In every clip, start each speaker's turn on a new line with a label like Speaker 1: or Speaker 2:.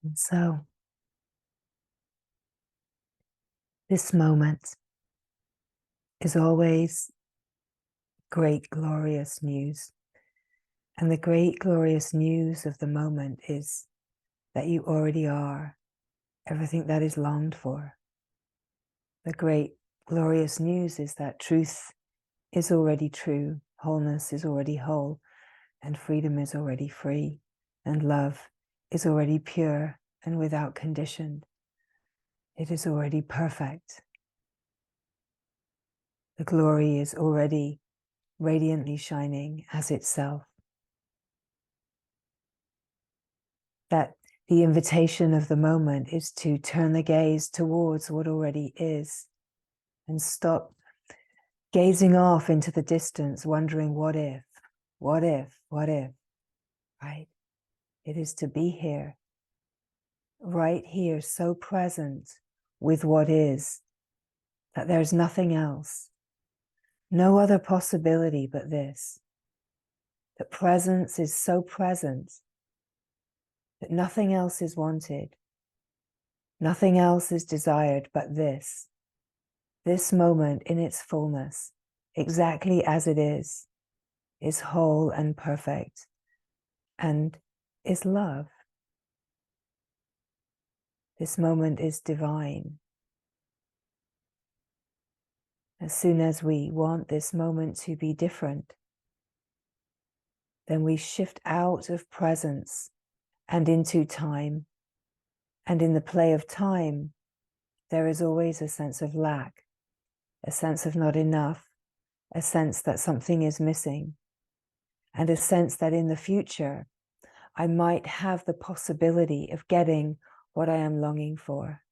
Speaker 1: And so, this moment is always great, glorious news. And the great, glorious news of the moment is that you already are everything that is longed for. The great, glorious news is that truth is already true, wholeness is already whole, and freedom is already free, and love is already pure and without condition. It is already perfect. The glory is already radiantly shining as itself. That the invitation of the moment is to turn the gaze towards what already is and stop gazing off into the distance, wondering what if, right? It is to be here, right here, so present with what is, that there's nothing else, no other possibility but this. That presence is so present that nothing else is wanted, nothing else is desired but this moment in its fullness, exactly as it is whole and perfect, and is love. This moment is divine. As soon as we want this moment to be different, then we shift out of presence and into time. And in the play of time, there is always a sense of lack, a sense of not enough, a sense that something is missing, and a sense that in the future, I might have the possibility of getting what I am longing for.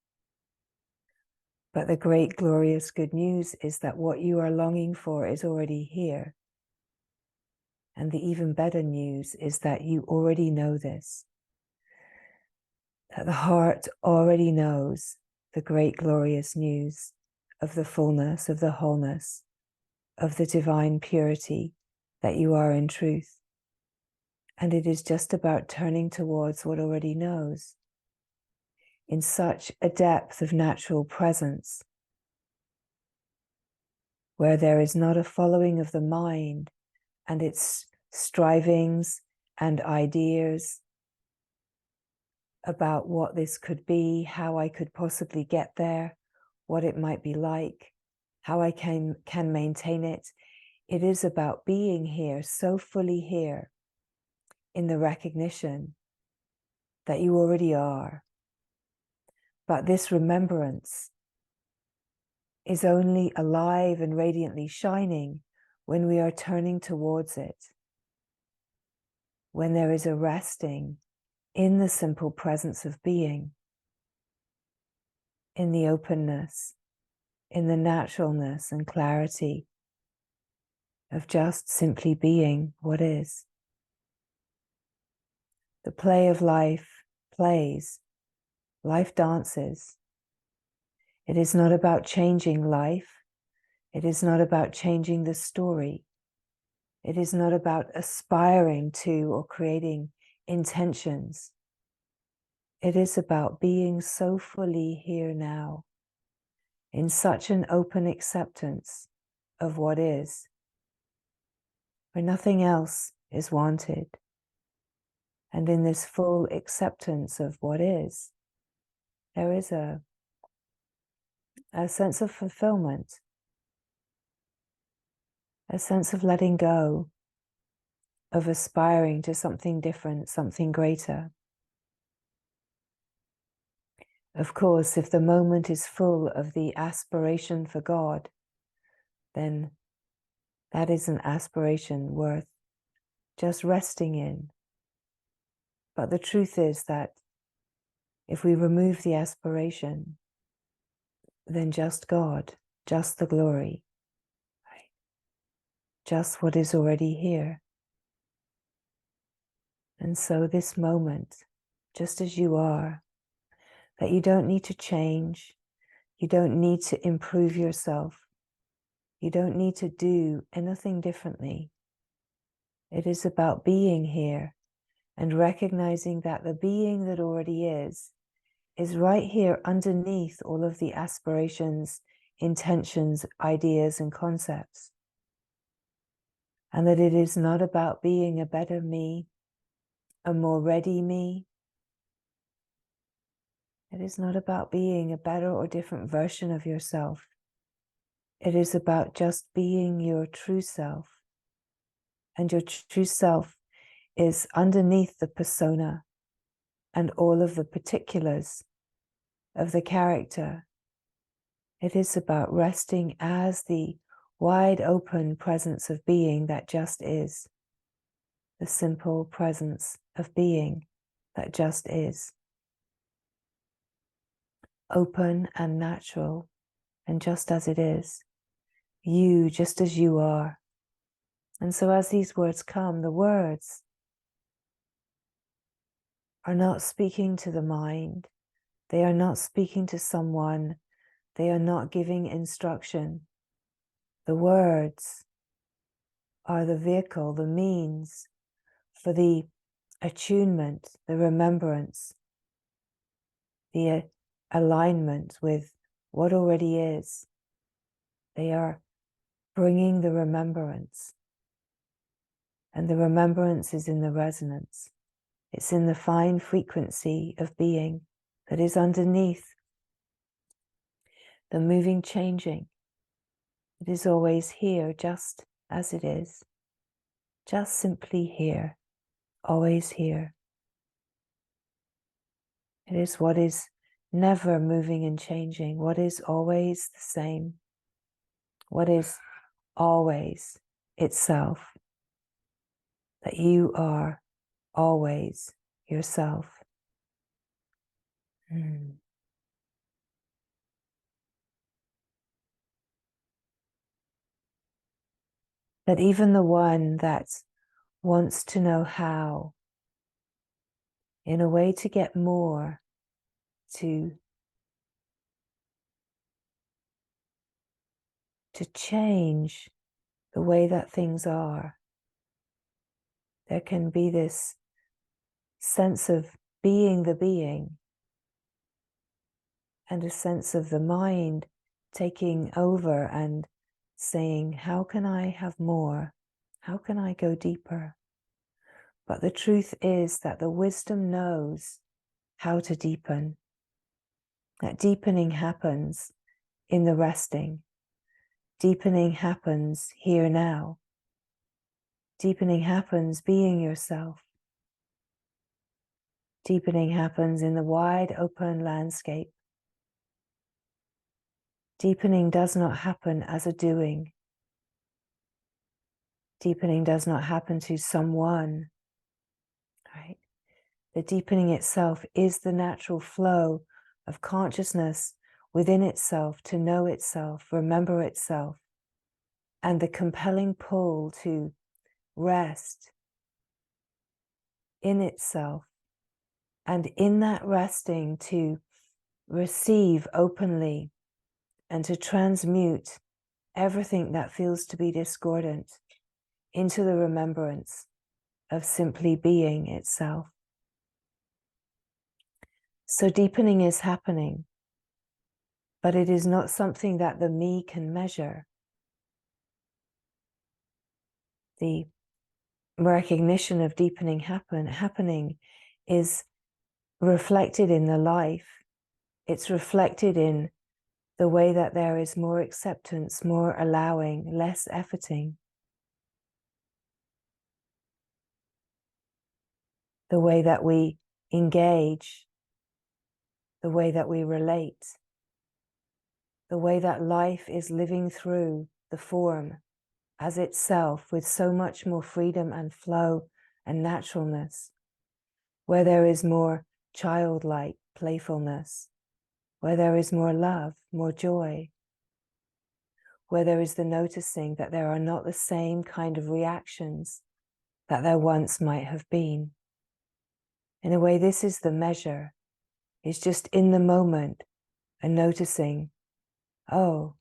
Speaker 1: But the great, glorious good news is that what you are longing for is already here. And the even better news is that you already know this. That the heart already knows the great, glorious news of the fullness, of the wholeness, of the divine purity that you are in truth. And it is just about turning towards what already knows in such a depth of natural presence, where there is not a following of the mind and its strivings and ideas about what this could be, how I could possibly get there, what it might be like, how I can maintain it. It is about being here, so fully here, in the recognition that you already are. But this remembrance is only alive and radiantly shining when we are turning towards it, when there is a resting in the simple presence of being, in the openness, in the naturalness and clarity of just simply being what is. The play of life plays, life dances. It is not about changing life. It is not about changing the story. It is not about aspiring to or creating intentions. It is about being so fully here now, in such an open acceptance of what is, where nothing else is wanted. And in this full acceptance of what is, there is a sense of fulfillment, a sense of letting go, of aspiring to something different, something greater. Of course, if the moment is full of the aspiration for God, then that is an aspiration worth just resting in. But the truth is that if we remove the aspiration, then just God, just the glory, right? Just what is already here. And so this moment, just as you are, that you don't need to change, you don't need to improve yourself, you don't need to do anything differently. It is about being here and recognizing that the being that already is right here underneath all of the aspirations, intentions, ideas, and concepts. And that it is not about being a better me, a more ready me. It is not about being a better or different version of yourself. It is about just being your true self. And your true self is underneath the persona and all of the particulars of the character. It is about resting as the wide open presence of being that just is. The simple presence of being that just is. Open and natural, and just as it is. You just as you are. And so as these words come, the words are not speaking to the mind. They are not speaking to someone. They are not giving instruction. The words are the vehicle, the means for the attunement, the remembrance, the alignment with what already is. They are bringing the remembrance. And the remembrance is in the resonance. It's in the fine frequency of being that is underneath the moving, changing. It is always here, just as it is. Just simply here, always here. It is what is never moving and changing, what is always the same, what is always itself, that you are always yourself. That even the one that wants to know how, in a way to get more, to change the way that things are, there can be this sense of being the being and a sense of the mind taking over and saying, how can I have more? How can I go deeper? But the truth is that the wisdom knows how to deepen. That deepening happens in the resting. Deepening happens here now. Deepening happens being yourself. Deepening happens in the wide open landscape. Deepening does not happen as a doing. Deepening does not happen to someone, right? The deepening itself is the natural flow of consciousness within itself to know itself, remember itself, and the compelling pull to rest in itself, and in that resting to receive openly and to transmute everything that feels to be discordant into the remembrance of simply being itself. So deepening is happening, but it is not something that the me can measure. The recognition of deepening happening is reflected in the life. It's reflected in the way that there is more acceptance, more allowing, less efforting. The way that we engage, the way that we relate, the way that life is living through the form as itself with so much more freedom and flow and naturalness, where there is more childlike playfulness, where there is more love, more joy, where there is the noticing that there are not the same kind of reactions that there once might have been. In a way, this is the measure. It's just in the moment and noticing, oh,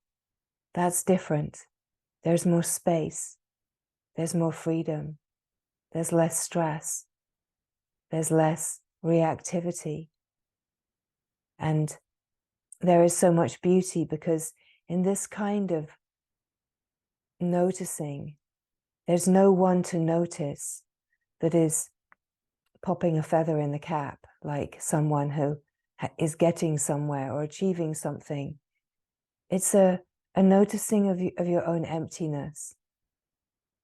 Speaker 1: that's different. There's more space. There's more freedom. There's less stress. There's less reactivity. And there is so much beauty, because in this kind of noticing, there's no one to notice that is popping a feather in the cap, like someone who is getting somewhere or achieving something. It's a noticing of your own emptiness,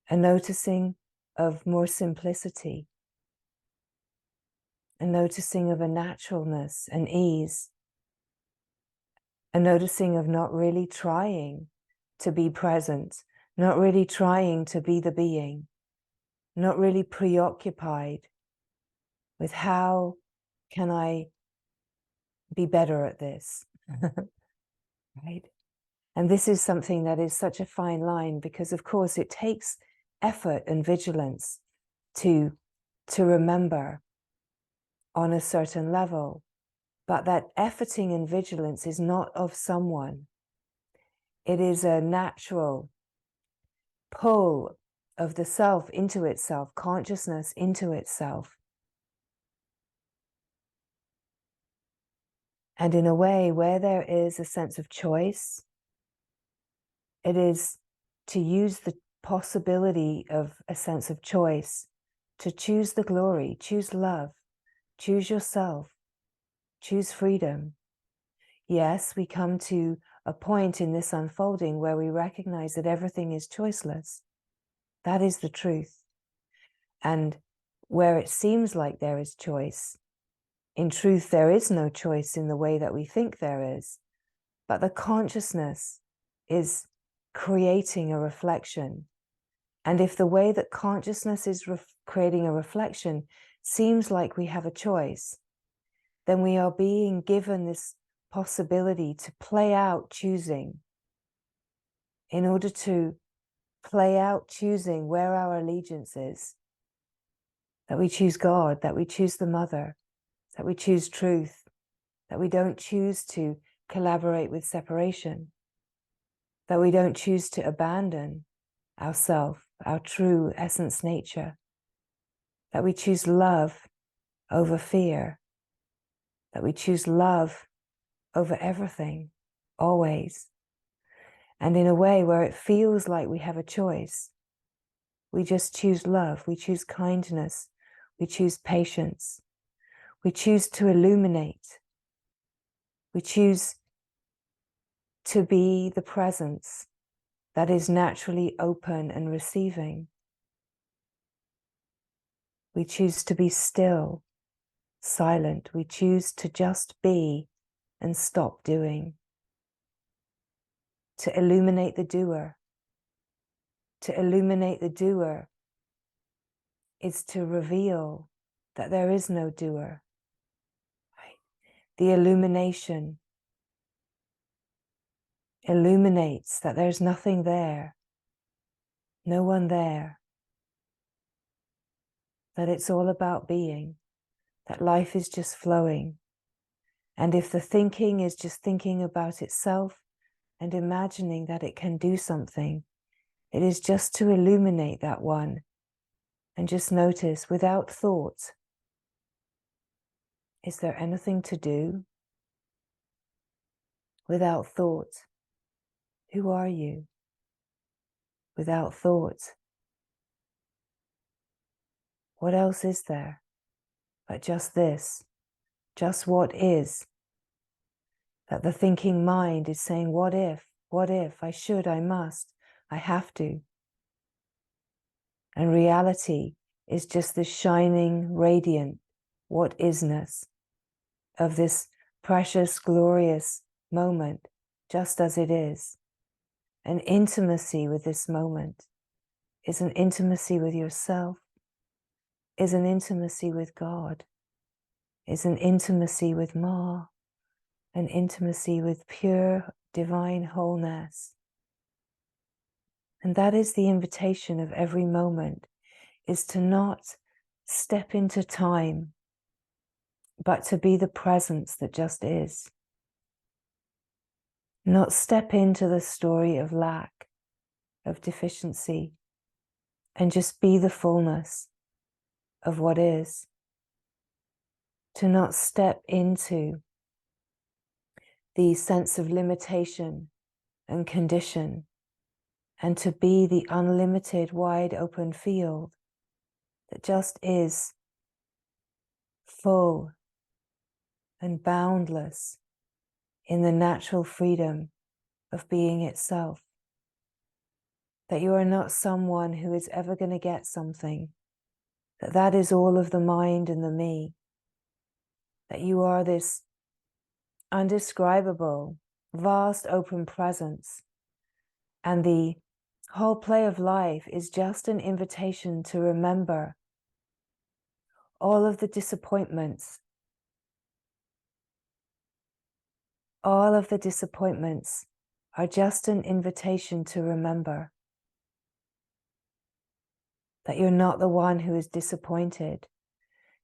Speaker 1: a noticing of more simplicity, a noticing of a naturalness, an ease, a noticing of not really trying to be present, not really trying to be the being, not really preoccupied with how can I be better at this, right? And this is something that is such a fine line, because of course it takes effort and vigilance to remember on a certain level. But that efforting and vigilance is not of someone. It is a natural pull of the self into itself, consciousness into itself. And in a way, where there is a sense of choice, it is to use the possibility of a sense of choice to choose the glory, choose love, choose yourself, choose freedom. Yes, we come to a point in this unfolding where we recognize that everything is choiceless. That is the truth. And where it seems like there is choice, in truth, there is no choice in the way that we think there is. But the consciousness is creating a reflection. And if the way that consciousness is creating a reflection seems like we have a choice, then we are being given this possibility to play out choosing, in order to play out choosing where our allegiance is, that we choose God, that we choose the mother, that we choose truth, that we don't choose to collaborate with separation, that we don't choose to abandon ourself, our true essence nature, that we choose love over fear, that we choose love over everything, always. And in a way where it feels like we have a choice, we just choose love, we choose kindness, we choose patience, we choose to illuminate, we choose to be the presence that is naturally open and receiving. We choose to be still, silent. We choose to just be and stop doing. To illuminate the doer. To illuminate the doer is to reveal that there is no doer. Right? The illumination illuminates that there's nothing there, no one there, that it's all about being, that life is just flowing. And if the thinking is just thinking about itself and imagining that it can do something, it is just to illuminate that one and just notice without thought, is there anything to do? Without thought, who are you? Without thought, what else is there but just this, just what is? That the thinking mind is saying, what if, I should, I must, I have to. And reality is just this shining, radiant what isness of this precious, glorious moment, just as it is. An intimacy with this moment is an intimacy with yourself, is an intimacy with God, is an intimacy with Ma, an intimacy with pure divine wholeness. And that is the invitation of every moment, is to not step into time, but to be the presence that just is. Not step into the story of lack, of deficiency, and just be the fullness of what is. to not step into the sense of limitation and condition, and to be the unlimited, wide open field that just is full and boundless in the natural freedom of being itself. That you are not someone who is ever going to get something, that is all of the mind and the me, that you are this undescribable, vast open presence, and the whole play of life is just an invitation to remember all of the disappointments. All of the disappointments are just an invitation to remember that you're not the one who is disappointed.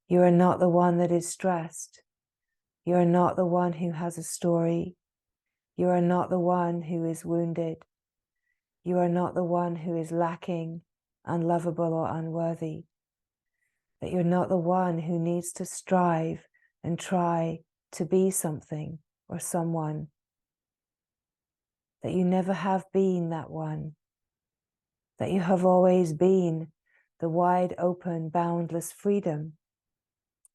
Speaker 1: You are not the one that is stressed. You are not the one who has a story. You are not the one who is wounded. You are not the one who is lacking, unlovable, or unworthy. That you're not the one who needs to strive and try to be something or someone. That you never have been that one. That you have always been the wide open, boundless freedom.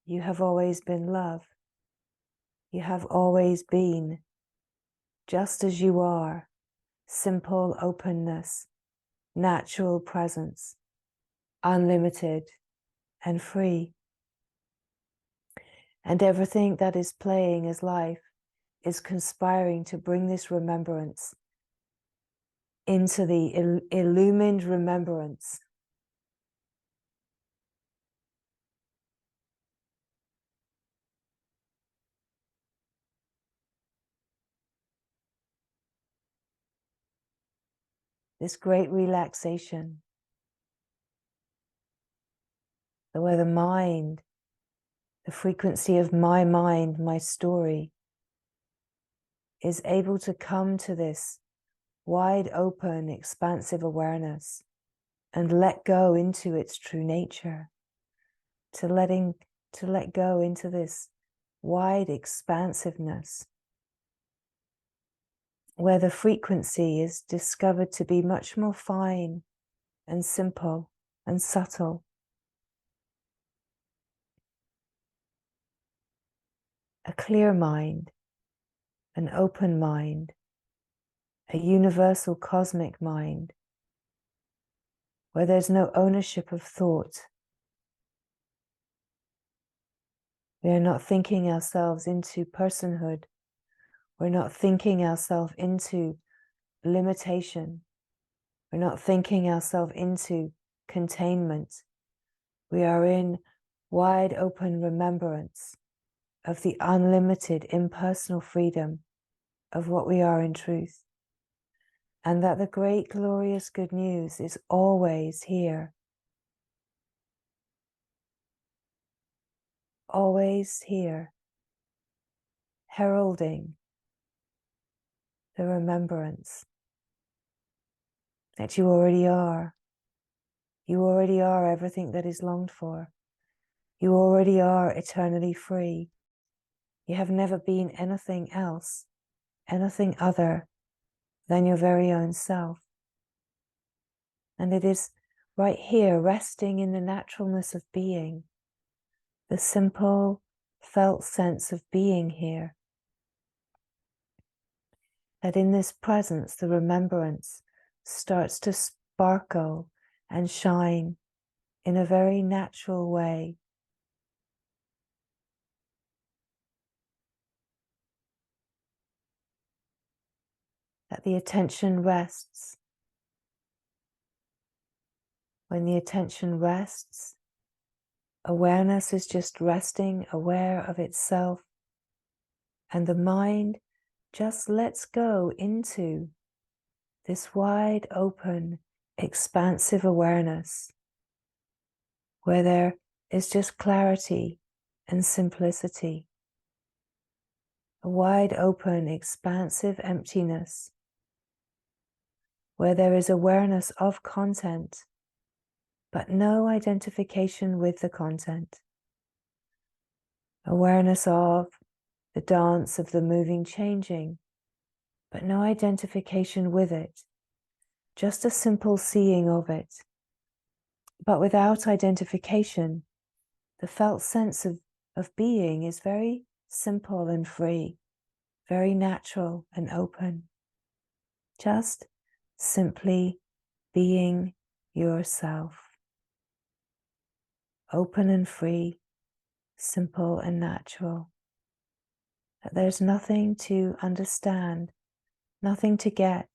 Speaker 1: You have always been love. You have always been just as you are, simple openness, natural presence, unlimited and free. And everything that is playing as life is conspiring to bring this remembrance into the illumined remembrance. This great relaxation, where the mind, the frequency of my mind, my story, is able to come to this wide open, expansive awareness and let go into its true nature, to let go into this wide expansiveness, where the frequency is discovered to be much more fine and simple and subtle. A clear mind, an open mind, a universal cosmic mind, where there's no ownership of thought. We are not thinking ourselves into personhood. We're not thinking ourselves into limitation. We're not thinking ourselves into containment. We are in wide open remembrance of the unlimited impersonal freedom of what we are in truth. And that the great glorious good news is always here. Always here, heralding the remembrance that you already are. You already are everything that is longed for. You already are eternally free. You have never been anything else, anything other than your very own self. And it is right here, resting in the naturalness of being, the simple, felt sense of being here, that in this presence, the remembrance starts to sparkle and shine in a very natural way. That the attention rests. When the attention rests, awareness is just resting, aware of itself, and the mind just lets go into this wide open, expansive awareness, where there is just clarity and simplicity. A wide open, expansive emptiness, where there is awareness of content, but no identification with the content. Awareness of the dance of the moving, changing, but no identification with it. Just a simple seeing of it. But without identification, the felt sense of being is very simple and free, very natural and open. Just simply being yourself. Open and free, simple and natural. That there's nothing to understand, nothing to get.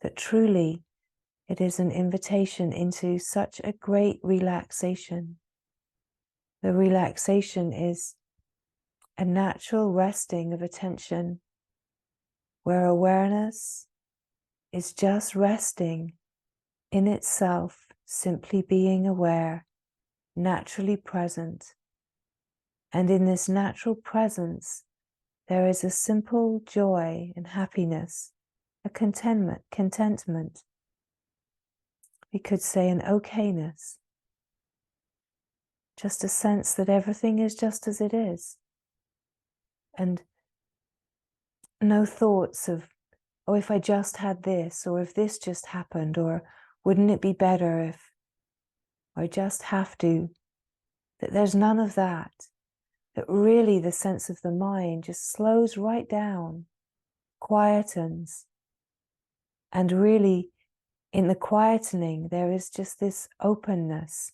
Speaker 1: That truly it is an invitation into such a great relaxation. The relaxation is a natural resting of attention, where awareness is just resting in itself, simply being aware, naturally present. And in this natural presence, there is a simple joy and happiness, a contentment. We could say an okayness, just a sense that everything is just as it is. And no thoughts of, oh, if I just had this, or if this just happened, or wouldn't it be better if I just have to, that there's none of that. That really the sense of the mind just slows right down, quietens. And really in the quietening, there is just this openness.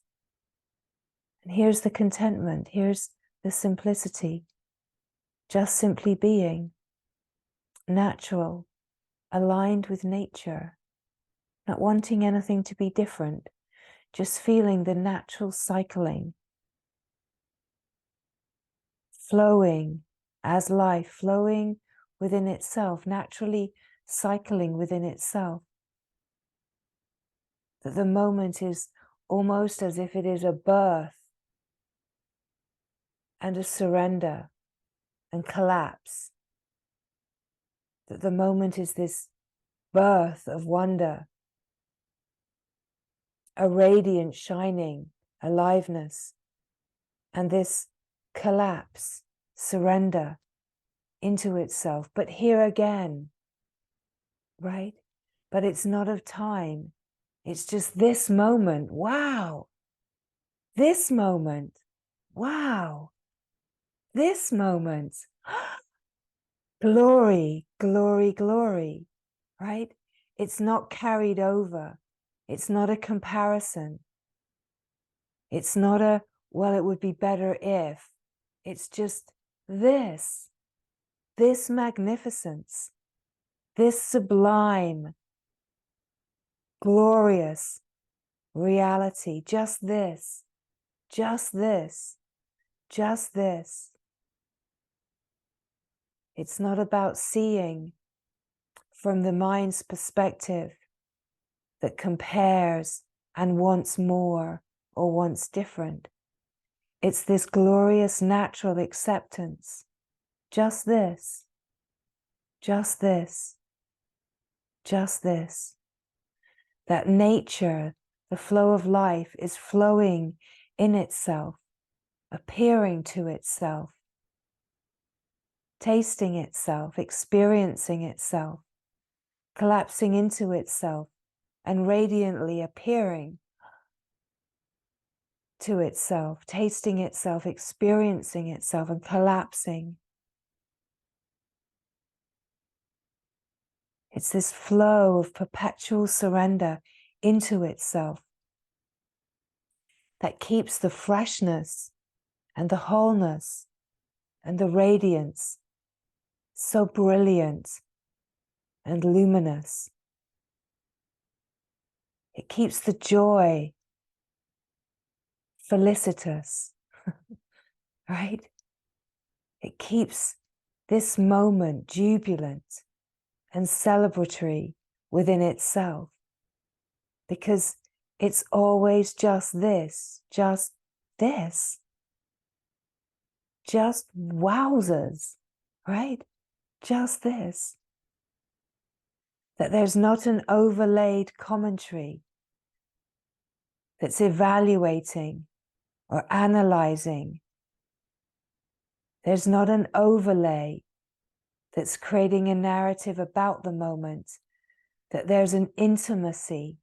Speaker 1: And here's the contentment, here's the simplicity. Just simply being natural, aligned with nature, not wanting anything to be different, just feeling the natural cycling, flowing as life, flowing within itself, naturally cycling within itself. That the moment is almost as if it is a birth and a surrender and collapse. That the moment is this birth of wonder, a radiant shining, aliveness, and this collapse, surrender into itself. But here again, right? But it's not of time. It's just this moment. Wow. This moment. Wow. This moment. Glory, glory, glory, right? It's not carried over. It's not a comparison. It's not a, well, it would be better if. It's just this magnificence, this sublime, glorious reality, just this, just this, just this. It's not about seeing from the mind's perspective that compares and wants more or wants different. It's this glorious natural acceptance. Just this, just this, just this. That nature, the flow of life, is flowing in itself, appearing to itself, tasting itself, experiencing itself, collapsing into itself, and radiantly appearing to itself, tasting itself, experiencing itself, and collapsing. It's this flow of perpetual surrender into itself that keeps the freshness and the wholeness and the radiance so brilliant and luminous. It keeps the joy felicitous, right? It keeps this moment jubilant and celebratory within itself, because it's always just this, just wowzers, right? Just this. That there's not an overlaid commentary that's evaluating or analyzing There's not an overlay that's creating a narrative about the moment, that there's an intimacy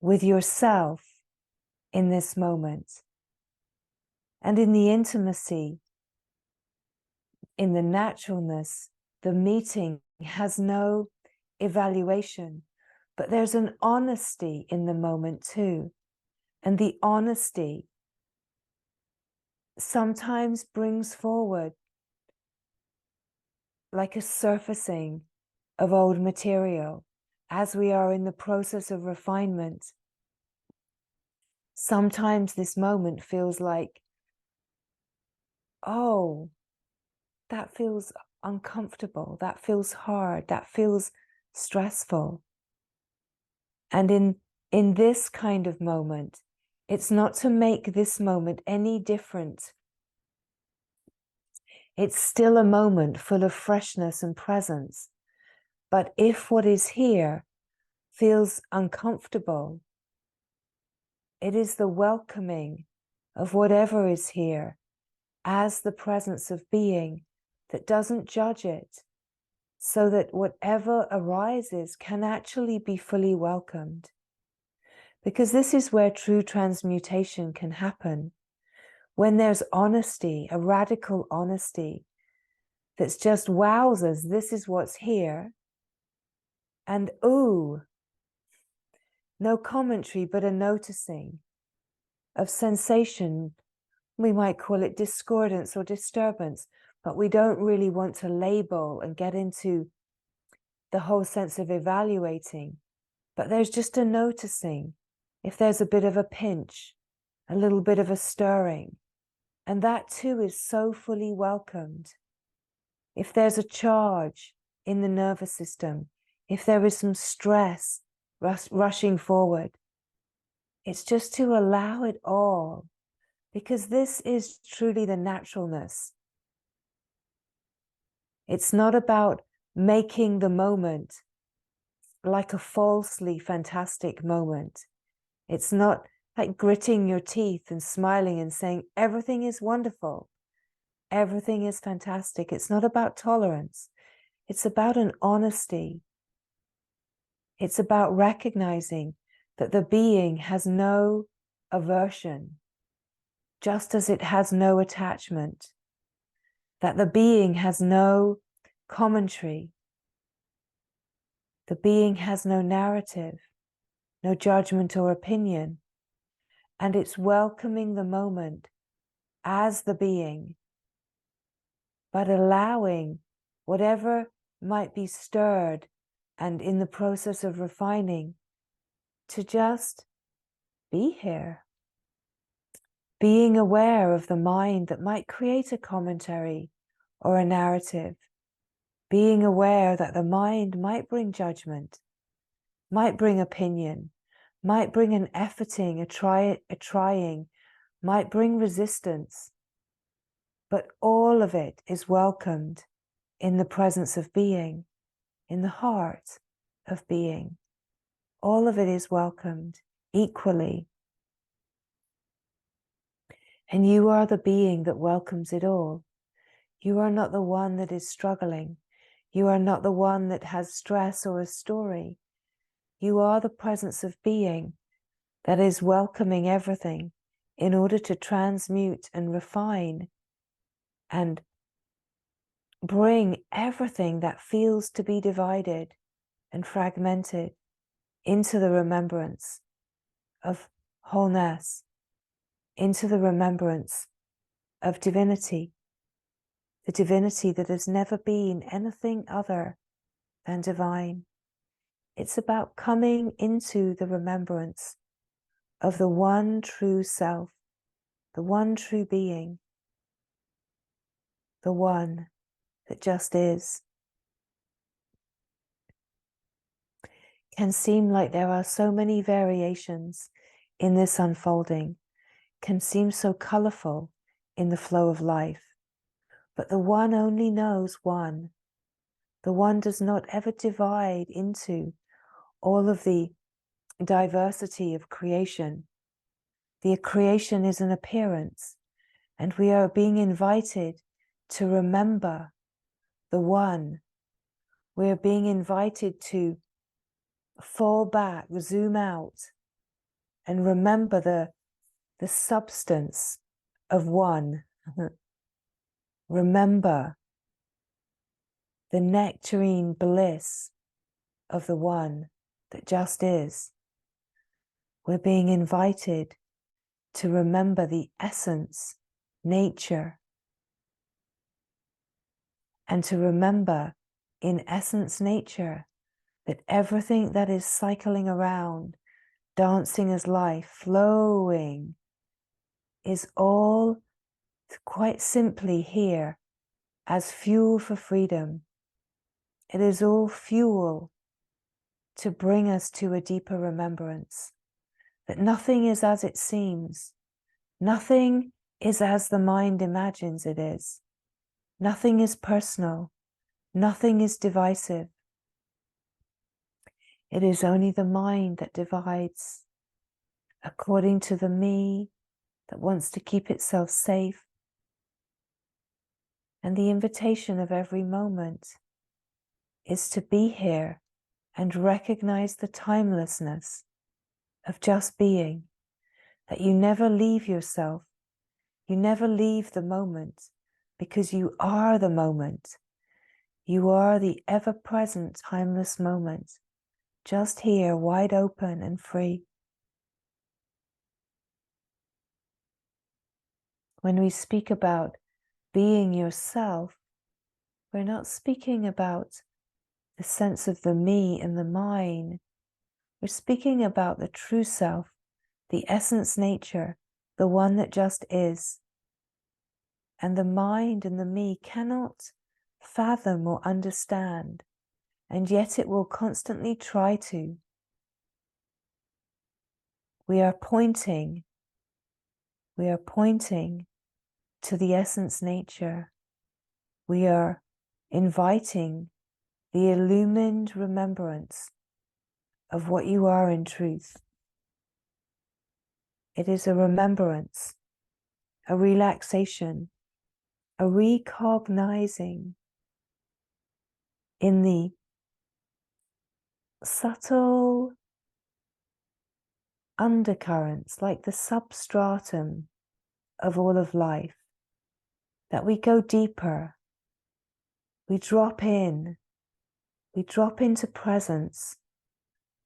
Speaker 1: with yourself in this moment. And in the intimacy, in the naturalness, the meeting has no evaluation, but there's an honesty in the moment too. And the honesty sometimes brings forward like a surfacing of old material as we are in the process of refinement. Sometimes this moment feels like, oh, that feels uncomfortable, that feels hard, that feels stressful. And in this kind of moment, it's not to make this moment any different. It's still a moment full of freshness and presence. But if what is here feels uncomfortable, it is the welcoming of whatever is here as the presence of being that doesn't judge it, so that whatever arises can actually be fully welcomed. Because this is where true transmutation can happen. When there's honesty, a radical honesty that's just wows us, this is what's here. And ooh, no commentary, but a noticing of sensation. We might call it discordance or disturbance, but we don't really want to label and get into the whole sense of evaluating. But there's just a noticing. If there's a bit of a pinch, a little bit of a stirring, and that too is so fully welcomed. If there's a charge in the nervous system, if there is some stress rushing forward, it's just to allow it all, because this is truly the naturalness. It's not about making the moment like a falsely fantastic moment. It's not like gritting your teeth and smiling and saying everything is wonderful, everything is fantastic. It's not about tolerance. It's about an honesty. It's about recognizing that the being has no aversion, just as it has no attachment, that the being has no commentary, the being has no narrative, no judgment or opinion, and it's welcoming the moment as the being, but allowing whatever might be stirred and in the process of refining to just be here. Being aware of the mind that might create a commentary or a narrative. Being aware that the mind might bring judgment, might bring opinion, might bring an efforting, a trying, might bring resistance. But all of it is welcomed in the presence of being, in the heart of being. All of it is welcomed equally. And you are the being that welcomes it all. You are not the one that is struggling. You are not the one that has stress or a story. You are the presence of being that is welcoming everything in order to transmute and refine and bring everything that feels to be divided and fragmented into the remembrance of wholeness, into the remembrance of divinity, the divinity that has never been anything other than divine. It's about coming into the remembrance of the one true self, the one true being, the one that just is. Can seem like there are so many variations in this unfolding, can seem so colorful in the flow of life, but the one only knows one. The one does not ever divide into all of the diversity of creation. The creation is an appearance, and we are being invited to remember the one. We're being invited to fall back, zoom out, and remember the substance of one. Remember the nectarine bliss of the one that just is. We're being invited to remember the essence, nature, and to remember in essence, nature, that everything that is cycling around, dancing as life, flowing, is all quite simply here as fuel for freedom. It is all fuel to bring us to a deeper remembrance that nothing is as it seems. Nothing is as the mind imagines it is. Nothing is personal. Nothing is divisive. It is only the mind that divides according to the me that wants to keep itself safe. And the invitation of every moment is to be here and recognize the timelessness of just being, that you never leave yourself, you never leave the moment, because you are the moment. You are the ever-present, timeless moment, just here, wide open and free. When we speak about being yourself, we're not speaking about the sense of the me and the mine. We're speaking about the true self, the essence nature, the one that just is. And the mind and the me cannot fathom or understand, and yet it will constantly try to. We are pointing to the essence nature. We are inviting the illumined remembrance of what you are in truth. It is a remembrance, a relaxation, a recognizing in the subtle undercurrents, like the substratum of all of life, that we go deeper, we drop into presence,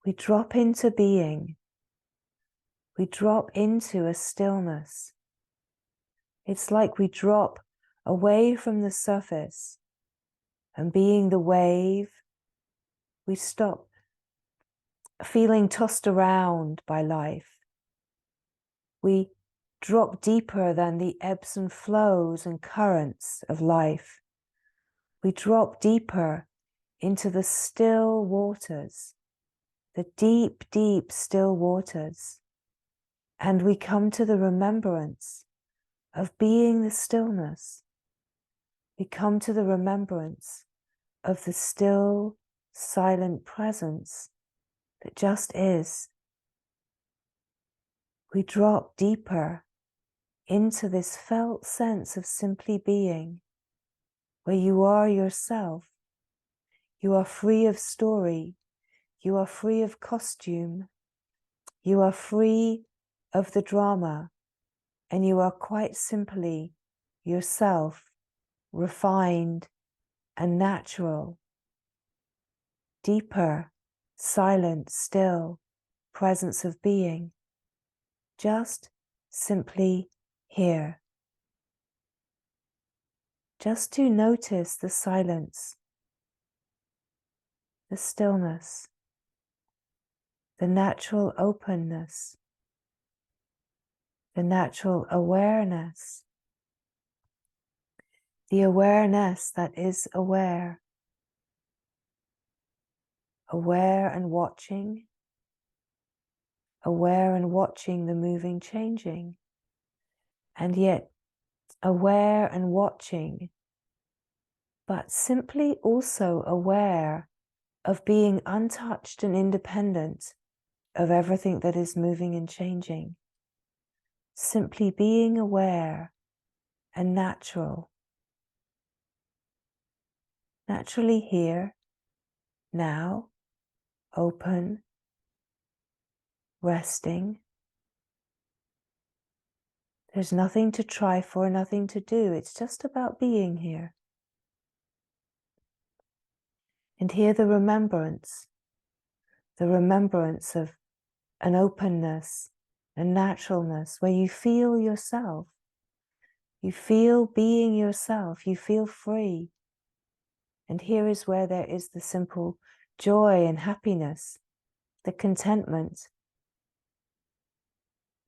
Speaker 1: we drop into being, we drop into a stillness. It's like we drop away from the surface, and being the wave, we stop feeling tossed around by life. We drop deeper than the ebbs and flows and currents of life. We drop deeper into the still waters, the deep, deep still waters. And we come to the remembrance of being the stillness. We come to the remembrance of the still, silent presence that just is. We drop deeper into this felt sense of simply being, where you are yourself. You are free of story. You are free of costume. You are free of the drama. And you are quite simply yourself, refined and natural. Deeper, silent, still presence of being. Just simply here. Just to notice the silence, the stillness, the natural openness, the natural awareness, the awareness that is aware, aware and watching the moving, changing, and yet aware and watching, but simply also aware of being untouched and independent of everything that is moving and changing. Simply being aware and natural, naturally here, now, open, resting. There's nothing to try for, nothing to do. It's just about being here. And here the remembrance of an openness, a naturalness, where you feel yourself. You feel being yourself. You feel free. And here is where there is the simple joy and happiness, the contentment,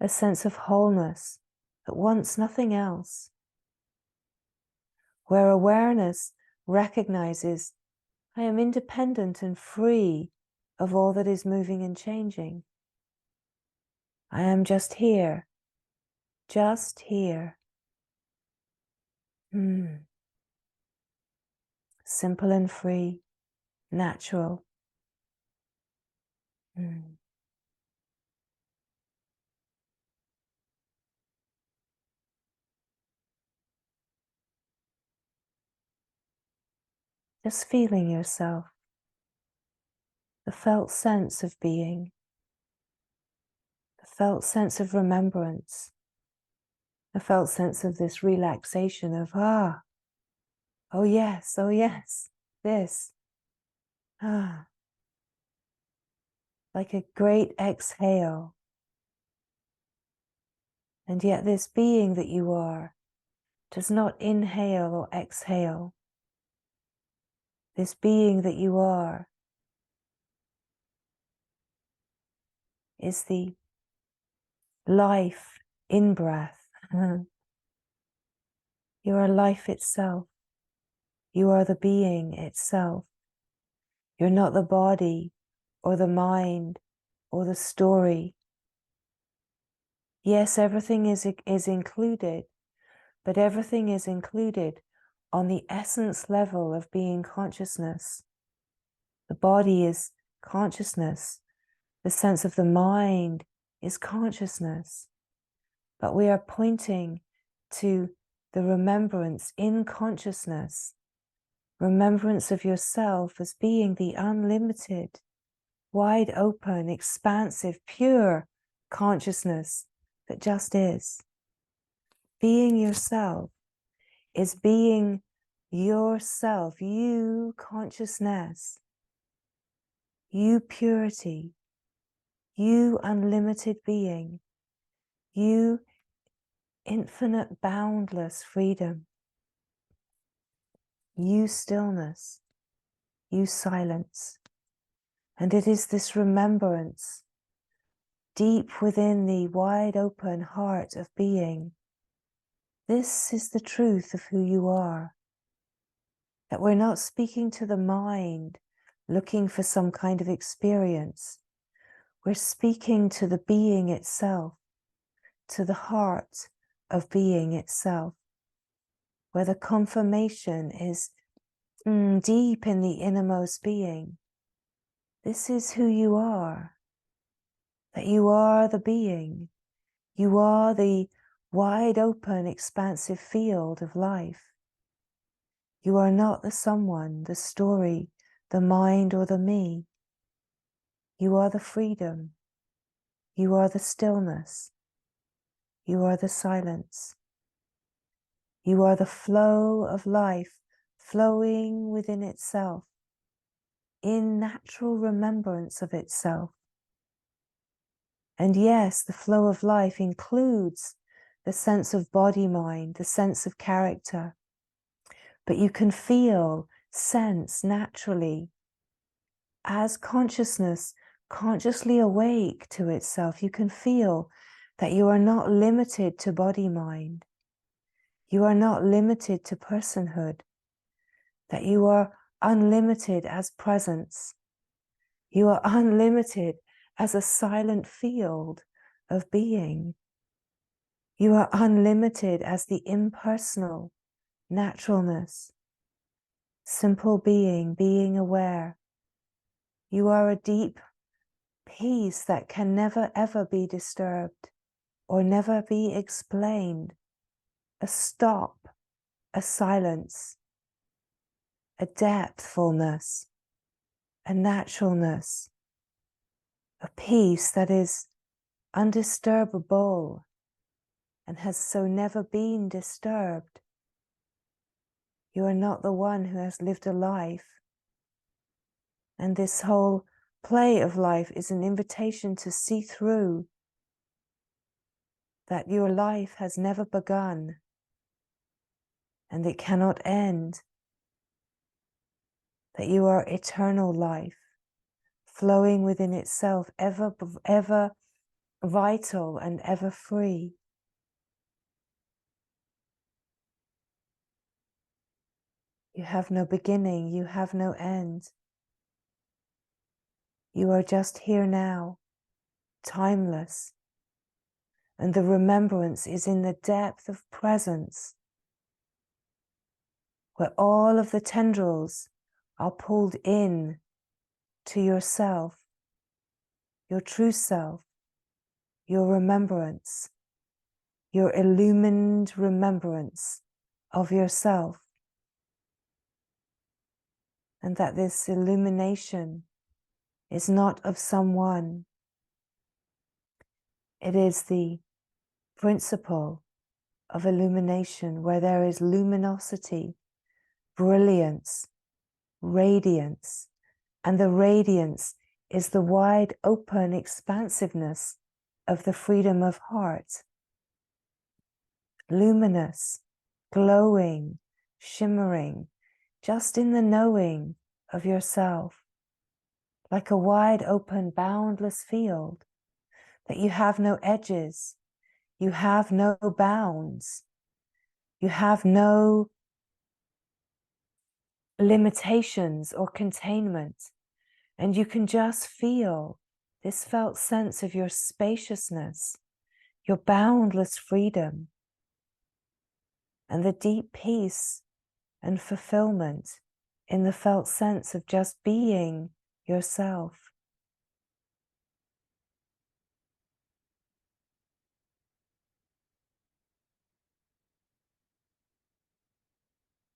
Speaker 1: a sense of wholeness that wants nothing else, where awareness recognizes I am independent and free of all that is moving and changing. I am just here, just here. Simple and free, natural. Just feeling yourself, the felt sense of being, the felt sense of remembrance, the felt sense of this relaxation of, oh yes, this, like a great exhale. And yet this being that you are does not inhale or exhale. This being that you are is the life in breath. You are life itself. You are the being itself. You're not the body or the mind or the story. Yes, everything is included, but everything is included on the essence level of being consciousness. The body is consciousness. The sense of the mind is consciousness. But we are pointing to the remembrance in consciousness, remembrance of yourself as being the unlimited, wide open, expansive, pure consciousness that just is. Being yourself is being yourself, you consciousness, you purity, you unlimited being, you infinite boundless freedom, you stillness, you silence. And it is this remembrance deep within the wide open heart of being. This is the truth of who you are. That we're not speaking to the mind, looking for some kind of experience. We're speaking to the being itself, to the heart of being itself, where the confirmation is deep in the innermost being. This is who you are, that you are the being. You are the wide open, expansive field of life. You are not the someone, the story, the mind, or the me. You are the freedom. You are the stillness. You are the silence. You are the flow of life flowing within itself, in natural remembrance of itself. And yes, the flow of life includes the sense of body-mind, the sense of character. But you can feel, sense naturally, as consciousness consciously awake to itself, you can feel that you are not limited to body-mind. You are not limited to personhood, that you are unlimited as presence. You are unlimited as a silent field of being. You are unlimited as the impersonal naturalness, simple being, being aware. You are a deep peace that can never ever be disturbed or never be explained. A stop, a silence, a depthfulness, a naturalness, a peace that is undisturbable and has so never been disturbed. You are not the one who has lived a life. And this whole play of life is an invitation to see through that your life has never begun and it cannot end, that you are eternal life, flowing within itself, ever vital and ever free. You have no beginning, you have no end. You are just here now, timeless. And the remembrance is in the depth of presence, where all of the tendrils are pulled in to yourself, your true self, your remembrance, your illumined remembrance of yourself. And that this illumination is not of someone. It is the principle of illumination where there is luminosity, brilliance, radiance, and the radiance is the wide open expansiveness of the freedom of heart. Luminous, glowing, shimmering, just in the knowing of yourself, like a wide open, boundless field, that you have no edges, you have no bounds, you have no limitations or containment, and you can just feel this felt sense of your spaciousness, your boundless freedom, and the deep peace and fulfillment in the felt sense of just being yourself.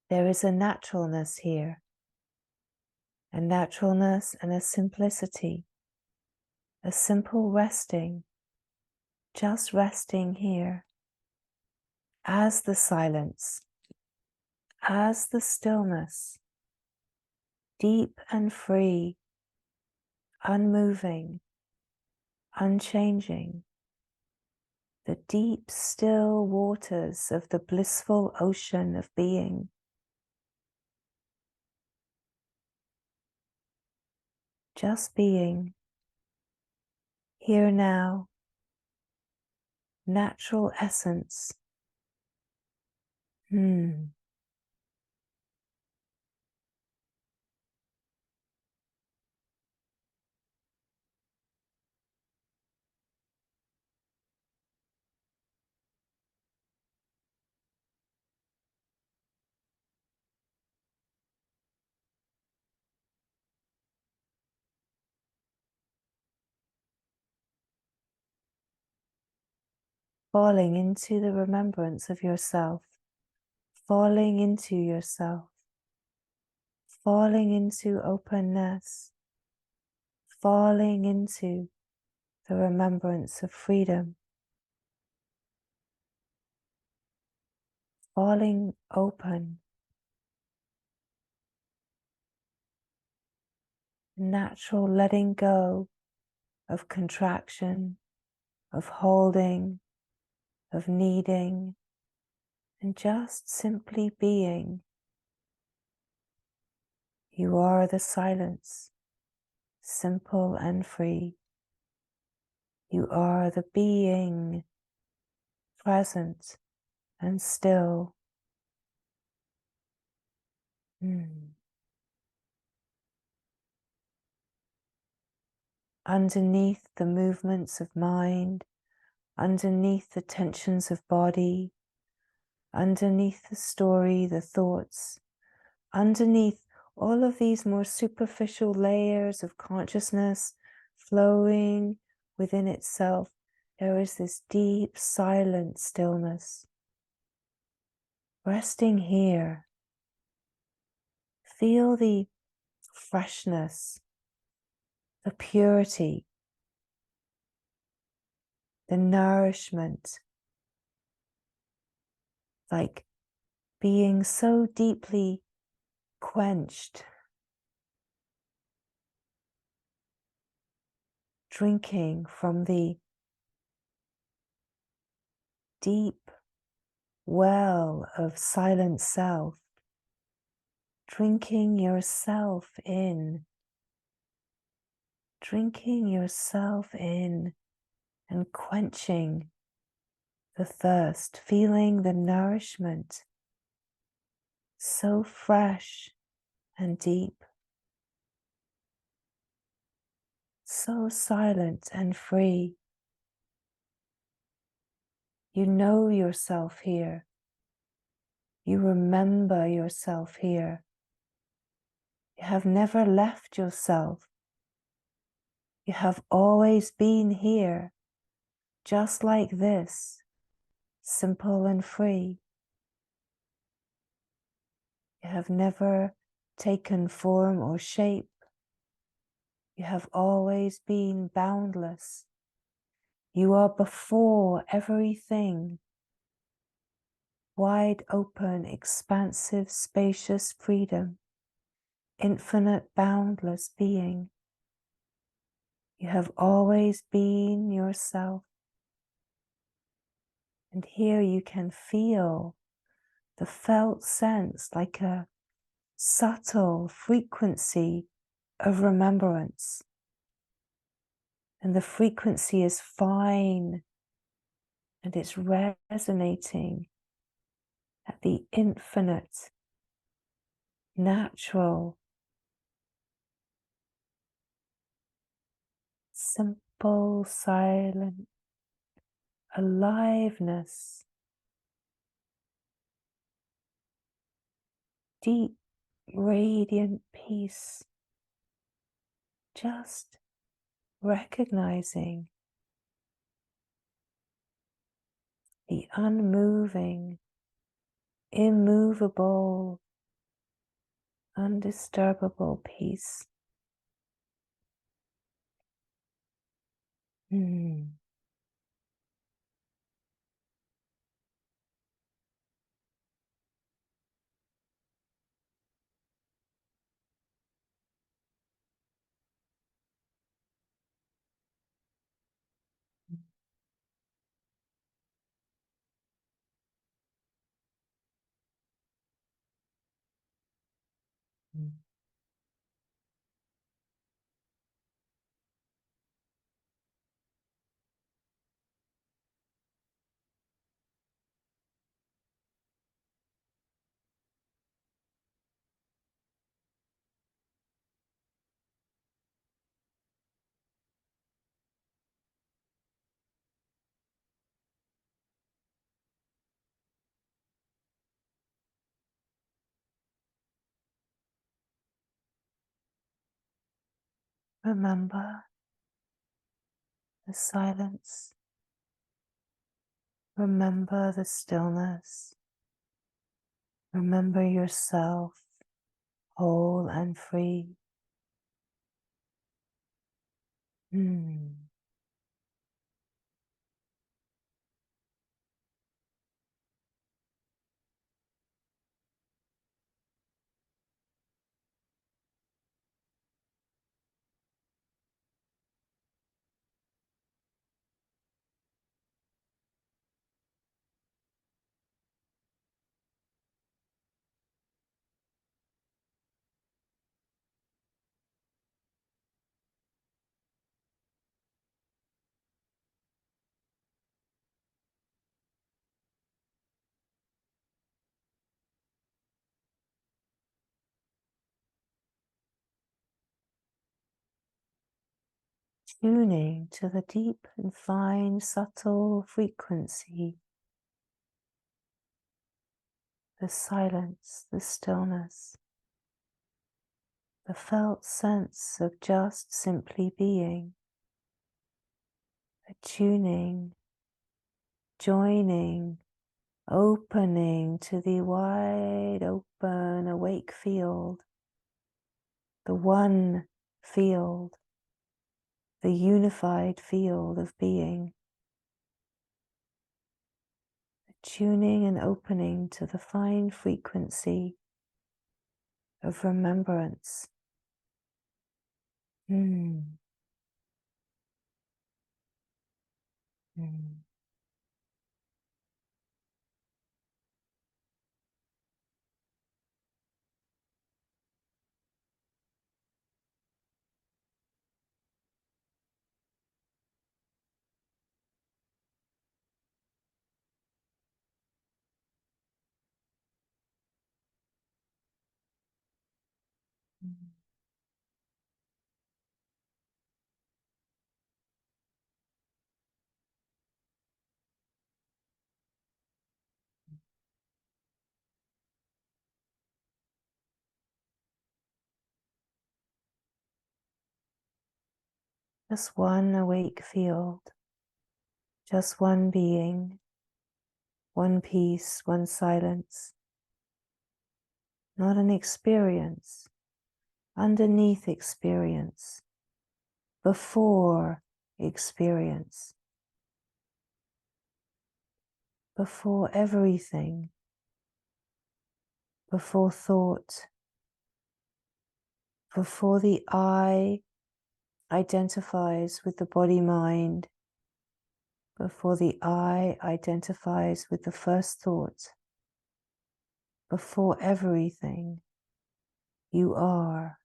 Speaker 1: There is a naturalness here, a naturalness and a simplicity, a simple resting, just resting here as the silence, as the stillness, deep and free, unmoving, unchanging, the deep, still waters of the blissful ocean of being. Just being, here now, natural essence. Falling into the remembrance of yourself, falling into yourself, falling into openness, falling into the remembrance of freedom, falling open, natural letting go of contraction, of holding, of needing, and just simply being. You are the silence, simple and free. You are the being, present and still. Underneath the movements of mind, underneath the tensions of body, underneath the story, the thoughts, underneath all of these more superficial layers of consciousness flowing within itself, there is this deep, silent stillness. Resting here, Feel the freshness, the purity, the nourishment, like being so deeply quenched, drinking from the deep well of silent self, drinking yourself in, and quenching the thirst, feeling the nourishment so fresh and deep, so silent and free. You know yourself here. You remember yourself here. You have never left yourself. You have always been here, just like this, simple and free. You have never taken form or shape. You have always been boundless. You are before everything. Wide open, expansive, spacious freedom, infinite, boundless being. You have always been yourself. And here you can feel the felt sense like a subtle frequency of remembrance. And the frequency is fine and it's resonating at the infinite, natural, simple, silent aliveness, deep, radiant peace, just recognizing the unmoving, immovable, undisturbable peace. Mm. Mm. Remember the silence. Remember the stillness. Remember yourself whole and free. Mm. Tuning to the deep and fine, subtle frequency, the silence, the stillness, the felt sense of just simply being, attuning, joining, opening to the wide open, awake field the one field, the unified field of being, tuning and opening to the fine frequency of remembrance. Mm. Mm. Just one awake field, just one being, one peace, one silence, not an experience, underneath experience, before experience, before everything, before thought, before the I identifies with the body-mind, before the I identifies with the first thought, before everything, you are.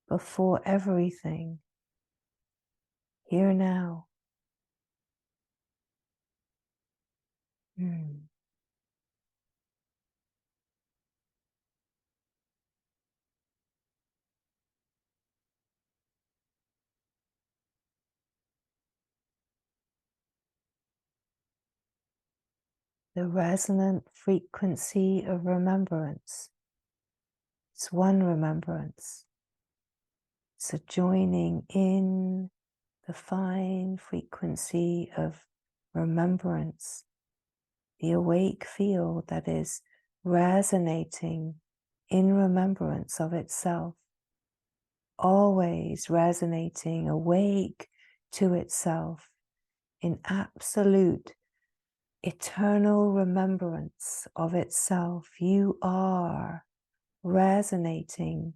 Speaker 1: Before everything, here now. Mm. The resonant frequency of remembrance. It's one remembrance. It's a joining in the fine frequency of remembrance, the awake field that is resonating in remembrance of itself, always resonating awake to itself in absolute eternal remembrance of itself. You are resonating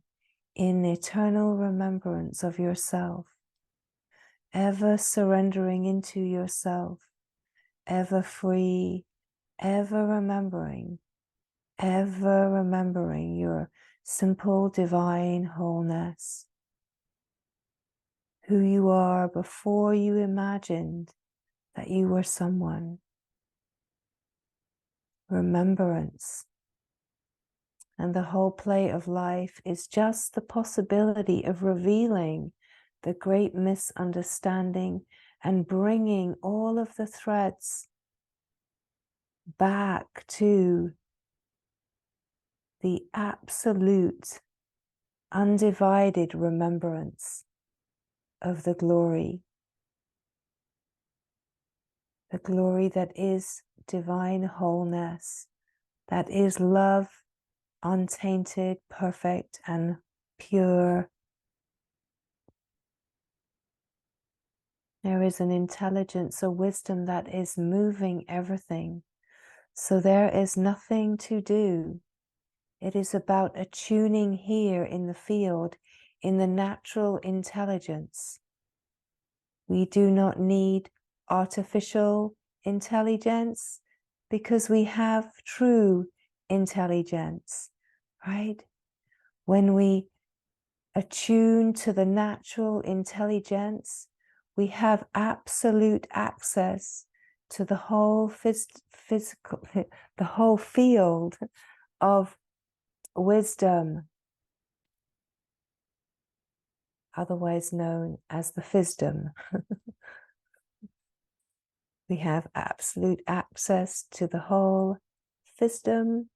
Speaker 1: in eternal remembrance of yourself, ever surrendering into yourself, ever free, ever remembering your simple divine wholeness, who you are before you imagined that you were someone. Remembrance. And the whole play of life is just the possibility of revealing the great misunderstanding and bringing all of the threads back to the absolute, undivided remembrance of the glory that is divine wholeness, that is love, untainted, perfect, and pure. There is an intelligence, a wisdom that is moving everything. So there is nothing to do. It is about attuning here in the field, in the natural intelligence. We do not need artificial intelligence because we have true intelligence, right? When we attune to the natural intelligence, we have absolute access to the whole physical, the whole field of wisdom, otherwise known as the Fisdom. We have absolute access to the whole Fisdom,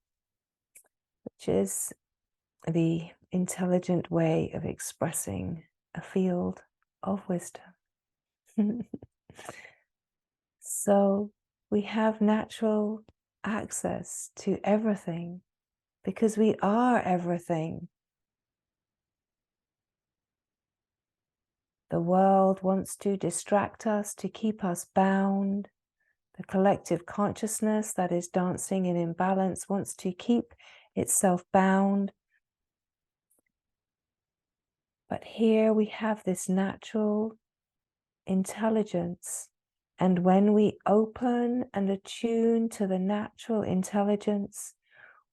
Speaker 1: which is the intelligent way of expressing a field of wisdom. So we have natural access to everything because we are everything. The world wants to distract us, to keep us bound. The collective consciousness that is dancing in imbalance wants to keep itself bound. But here we have this natural intelligence. And when we open and attune to the natural intelligence,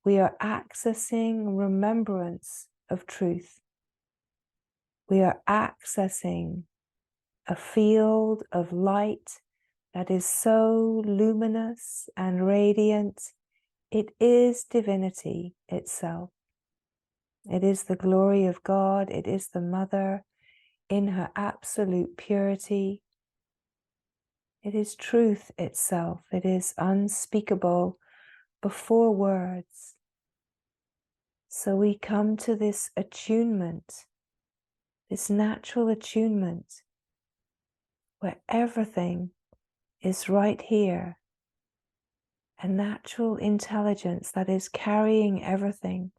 Speaker 1: we are accessing remembrance of truth. We are accessing a field of light that is so luminous and radiant. It is divinity itself. It is the glory of God. It is the Mother in her absolute purity. It is truth itself. It is unspeakable before words. So we come to this attunement, this natural attunement, where everything is right here. A natural intelligence that is carrying everything.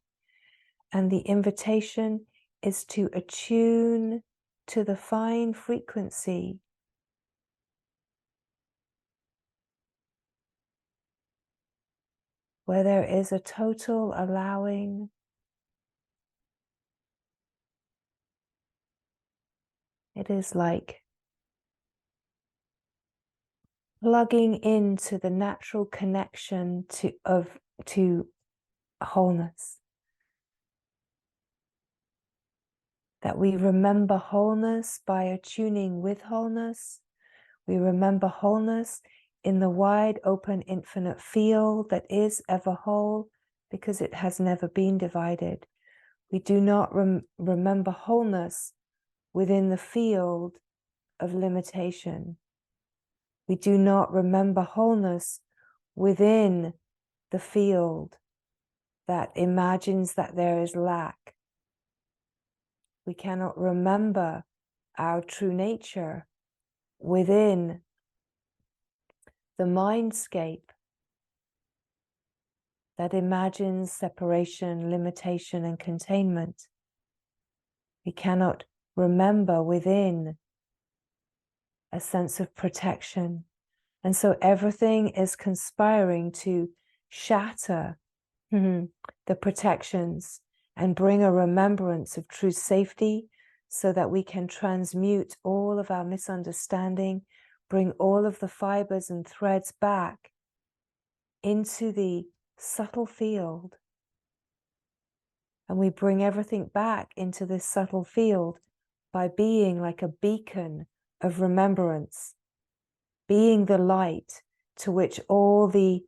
Speaker 1: And the invitation is to attune to the fine frequency where there is a total allowing. It is like plugging into the natural connection to wholeness. That we remember wholeness by attuning with wholeness. We remember wholeness in the wide open infinite field that is ever whole because it has never been divided. We do not remember wholeness within the field of limitation. We do not remember wholeness within the field that imagines that there is lack. We cannot remember our true nature within the mindscape that imagines separation, limitation, and containment. We cannot remember within a sense of protection. And so everything is conspiring to shatter the protections and bring a remembrance of true safety so that we can transmute all of our misunderstanding, bring all of the fibers and threads back into the subtle field. And we bring everything back into this subtle field by being like a beacon of remembrance, being the light to which all the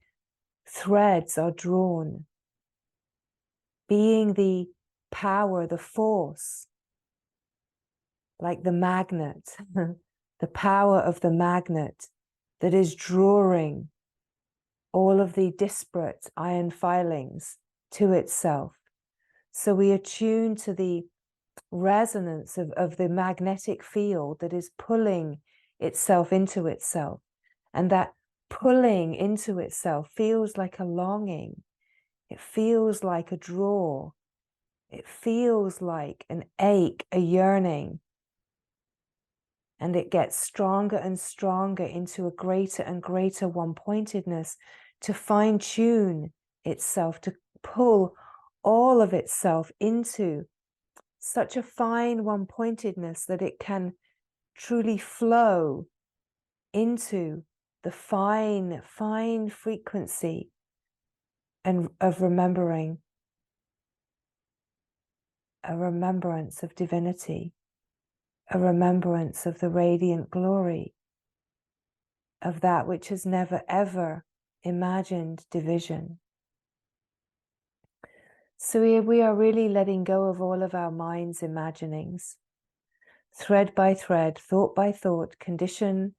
Speaker 1: threads are drawn, being the power, the force, like the magnet, the power of the magnet that is drawing all of the disparate iron filings to itself. So we attune to the resonance of the magnetic field that is pulling itself into itself. And that pulling into itself feels like a longing. It feels like a draw. It feels like an ache, a yearning. And it gets stronger and stronger into a greater and greater one-pointedness to fine-tune itself, to pull all of itself into such a fine one-pointedness that it can truly flow into the fine, fine frequency and of remembering, a remembrance of divinity, a remembrance of the radiant glory of that which has never ever imagined division. So we are really letting go of all of our mind's imaginings, thread by thread, thought by thought, condition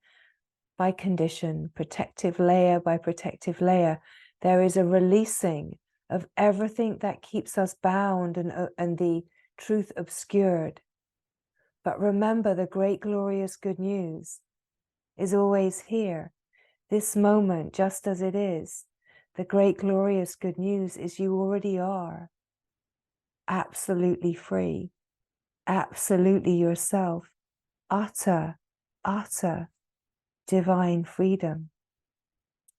Speaker 1: by condition, protective layer by protective layer. There is a releasing of everything that keeps us bound and the truth obscured. But remember, the great glorious good news is always here. This moment, just as it is, the great glorious good news is you already are absolutely free, absolutely yourself, utter, utter divine freedom.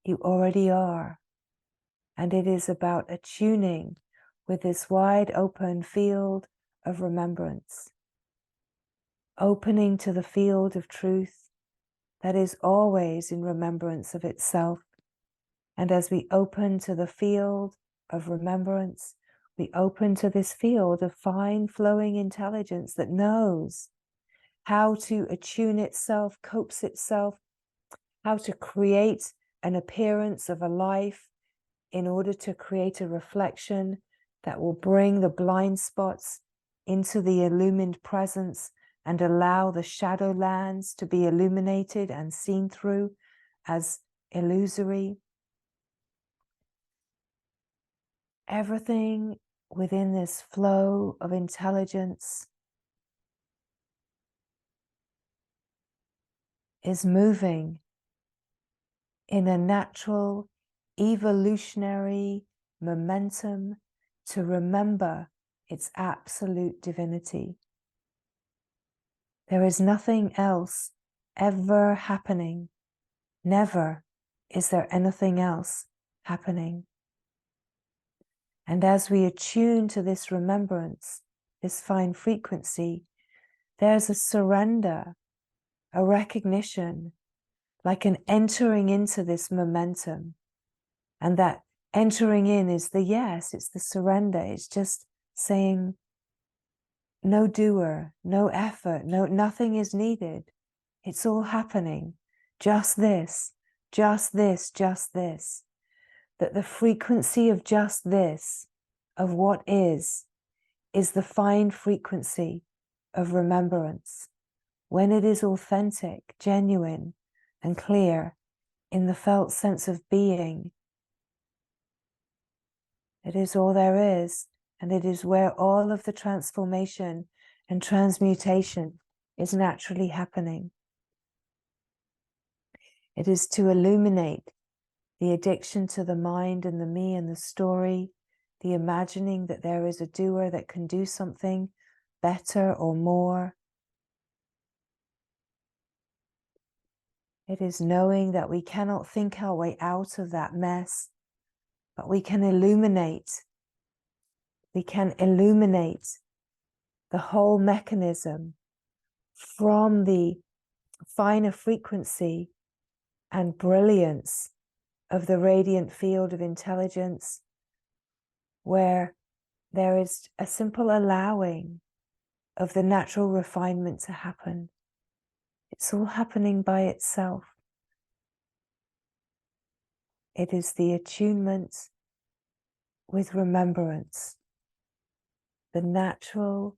Speaker 1: You already are. And it is about attuning with this wide open field of remembrance, opening to the field of truth that is always in remembrance of itself. And as we open to the field of remembrance, we open to this field of fine flowing intelligence that knows how to attune itself, coax itself, how to create an appearance of a life in order to create a reflection that will bring the blind spots into the illumined presence and allow the shadow lands to be illuminated and seen through as illusory. Everything within this flow of intelligence is moving in a natural, evolutionary momentum to remember its absolute divinity. There is nothing else ever happening. Never is there anything else happening. And as we attune to this remembrance, this fine frequency, there's a surrender, a recognition, like an entering into this momentum. And that entering in is the yes, it's the surrender. It's just saying, no doer, no effort, nothing is needed. It's all happening. Just this, just this, just this. That the frequency of just this, of what is the fine frequency of remembrance. When it is authentic, genuine, and clear in the felt sense of being, it is all there is, and it is where all of the transformation and transmutation is naturally happening. It is to illuminate the addiction to the mind and the me and the story, the imagining that there is a doer that can do something better or more. It is knowing that we cannot think our way out of that mess, but we can illuminate. We can illuminate the whole mechanism from the finer frequency and brilliance of the radiant field of intelligence, where there is a simple allowing of the natural refinement to happen. It's all happening by itself. It is the attunement with remembrance, the natural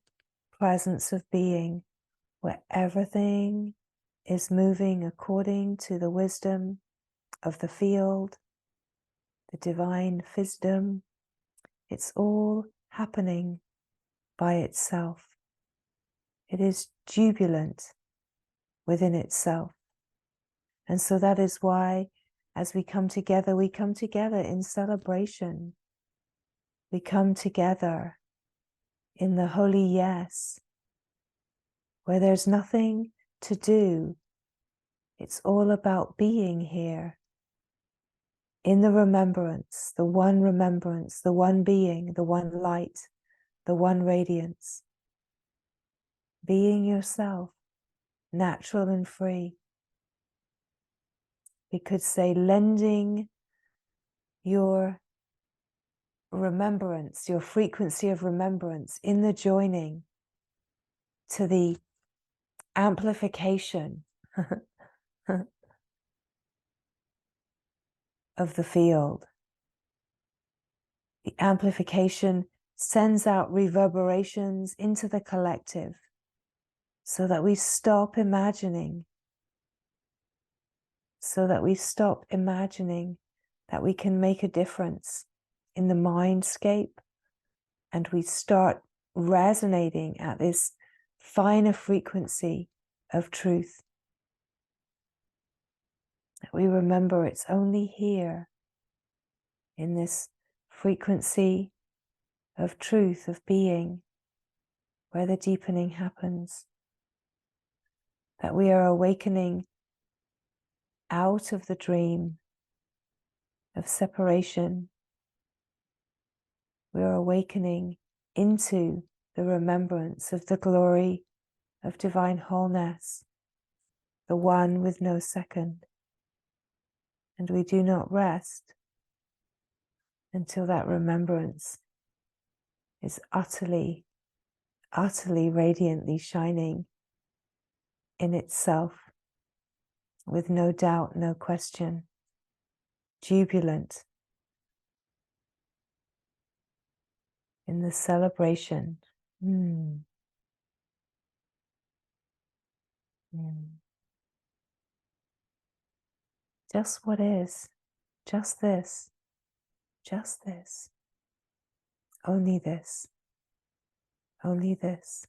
Speaker 1: presence of being, where everything is moving according to the wisdom of the field, the divine wisdom. It's all happening by itself. It is jubilant within itself. And so that is why, as we come together in celebration. We come together in the holy yes, where there's nothing to do. It's all about being here in the remembrance, the one being, the one light, the one radiance. Being yourself, natural and free. We could say lending your remembrance, your frequency of remembrance in the joining to the amplification of the field. The amplification sends out reverberations into the collective so that we stop imagining, that we can make a difference in the mindscape, and we start resonating at this finer frequency of truth. That we remember it's only here in this frequency of truth, of being, where the deepening happens. that we are awakening out of the dream of separation. We are awakening into the remembrance of the glory of divine wholeness, the one with no second. And we do not rest until that remembrance is utterly, utterly radiantly shining in itself, with no doubt, no question, jubilant in the celebration. Just what is, just this, only this, only this.